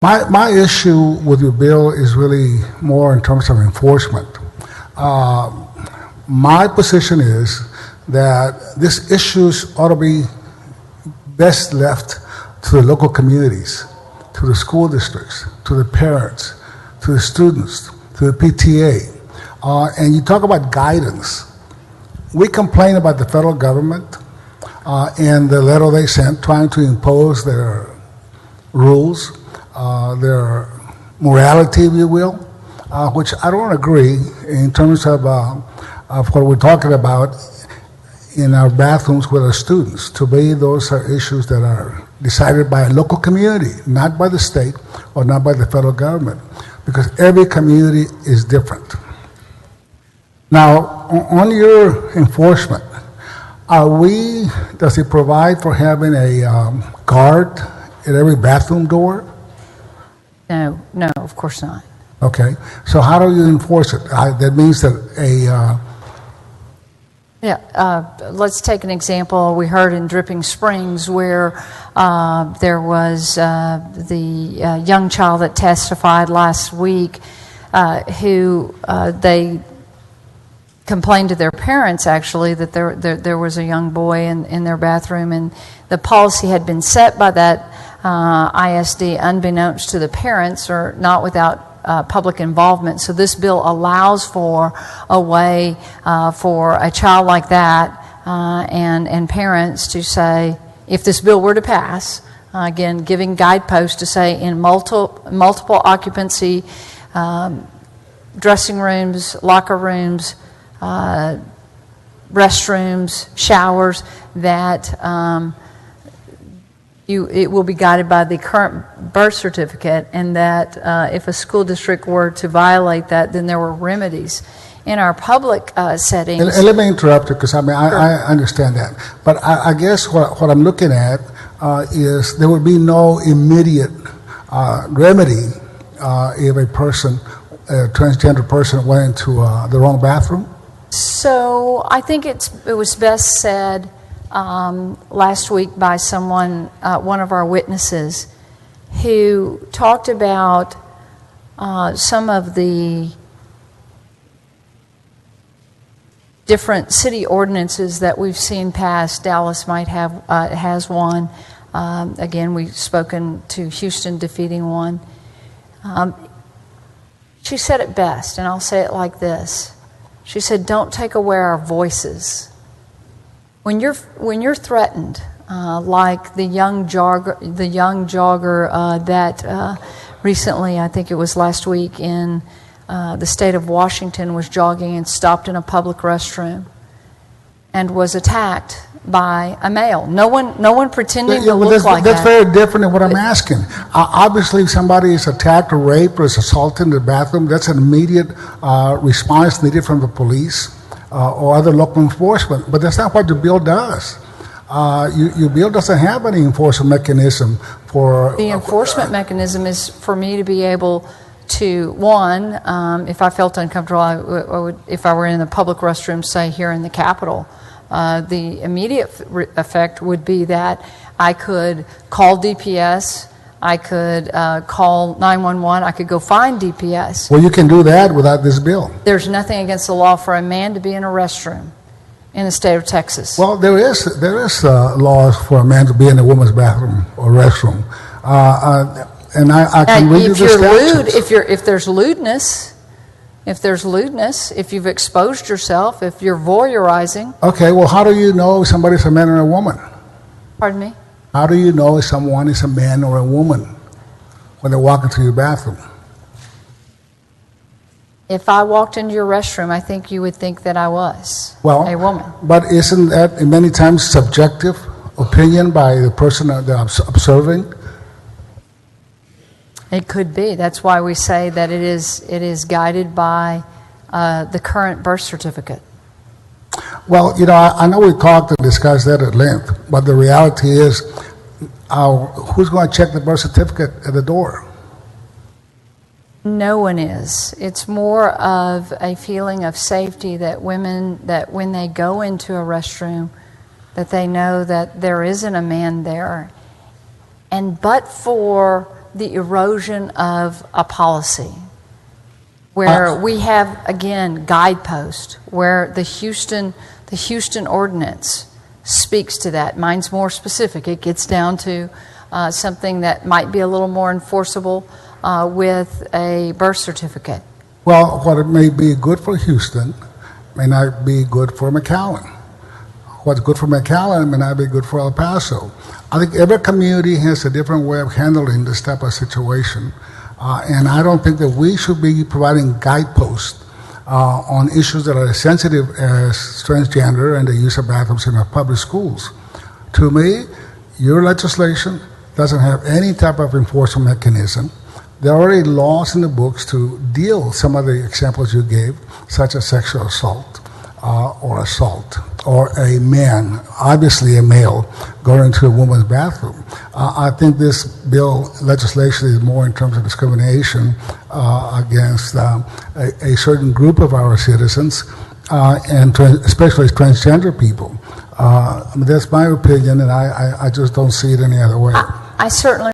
My issue with your bill is really more in terms of enforcement. My position is that these issues ought to be best left to the local communities, to the school districts, to the parents, to the students, to the PTA. And you talk about guidance. We complain about the federal government and the letter they sent trying to impose their rules, their morality, if you will, which I don't agree in terms of what we're talking about in our bathrooms with our students. To me, those are issues that are decided by a local community, not by the state or not by the federal government, because every community is different. Now, on your enforcement, does it provide for having a guard at every bathroom door? No, of course not. Okay, so how do you enforce it? That means that let's take an example. We heard in Dripping Springs where there was the young child that testified last week who they complained to their parents, actually, that there was a young boy in their bathroom, and the policy had been set by that ISD unbeknownst to the parents, or not without public involvement. So this bill allows for a way for a child like that and parents to say, if this bill were to pass, again, giving guideposts to say in multiple occupancy dressing rooms, locker rooms, restrooms, showers, that it will be guided by the current birth certificate, and that if a school district were to violate that, then there were remedies. In our public settings... And let me interrupt you, because I understand that. But I guess what I'm looking at is there would be no immediate remedy if a transgender person went into the wrong bathroom? So I think it was best said last week by someone, one of our witnesses, who talked about some of the different city ordinances that we've seen passed. Dallas has one. Again, we've spoken to Houston defeating one. She said it best, and I'll say it like this. She said, "Don't take away our voices. When you're threatened, like the young jogger that recently, I think it was last week, in the state of Washington, was jogging and stopped in a public restroom and was attacked by a male. No one pretending to look like that." That's very different than what I'm asking. Obviously, if somebody is attacked or raped or is assaulted in the bathroom, that's an immediate response needed from the police or other local enforcement. But that's not what the bill does. Your bill doesn't have any enforcement mechanism for... The enforcement mechanism is for me to be able to, one, if I felt uncomfortable, if I were in the public restroom, say here in the Capitol, the immediate effect would be that I could call DPS, I could call 911, I could go find DPS. Well, you can do that without this bill. There's nothing against the law for a man to be in a restroom in the state of Texas. Well, there is laws for a man to be in a woman's bathroom or restroom. And I can read you the statutes. If there's lewdness, if you've exposed yourself, if you're voyeurizing. Okay, well, how do you know if somebody's a man or a woman? Pardon me? How do you know if someone is a man or a woman when they walk into your bathroom? If I walked into your restroom, I think you would think that I was a woman. But isn't that many times subjective opinion by the person that's observing? It could be. That's why we say that it is guided by the current birth certificate. Well, I know we talked and discussed that at length, but the reality is, who's going to check the birth certificate at the door? No one is. It's more of a feeling of safety that women, that when they go into a restroom, that they know that there isn't a man there. And but for the erosion of a policy, where we have, again, guideposts, where the Houston ordinance speaks to that. Mine's more specific. It gets down to something that might be a little more enforceable with a birth certificate. Well, what may be good for Houston may not be good for McAllen. What's good for McAllen may not be good for El Paso. I think every community has a different way of handling this type of situation. And I don't think that we should be providing guideposts on issues that are as sensitive as transgender and the use of bathrooms in our public schools. To me, your legislation doesn't have any type of enforcement mechanism. There are already laws in the books to deal with some of the examples you gave, such as sexual assault or a man, obviously a male, going into a woman's bathroom. I think this bill legislation is more in terms of discrimination against a certain group of our citizens, and especially transgender people. I mean, that's my opinion, and I just don't see it any other way. I certainly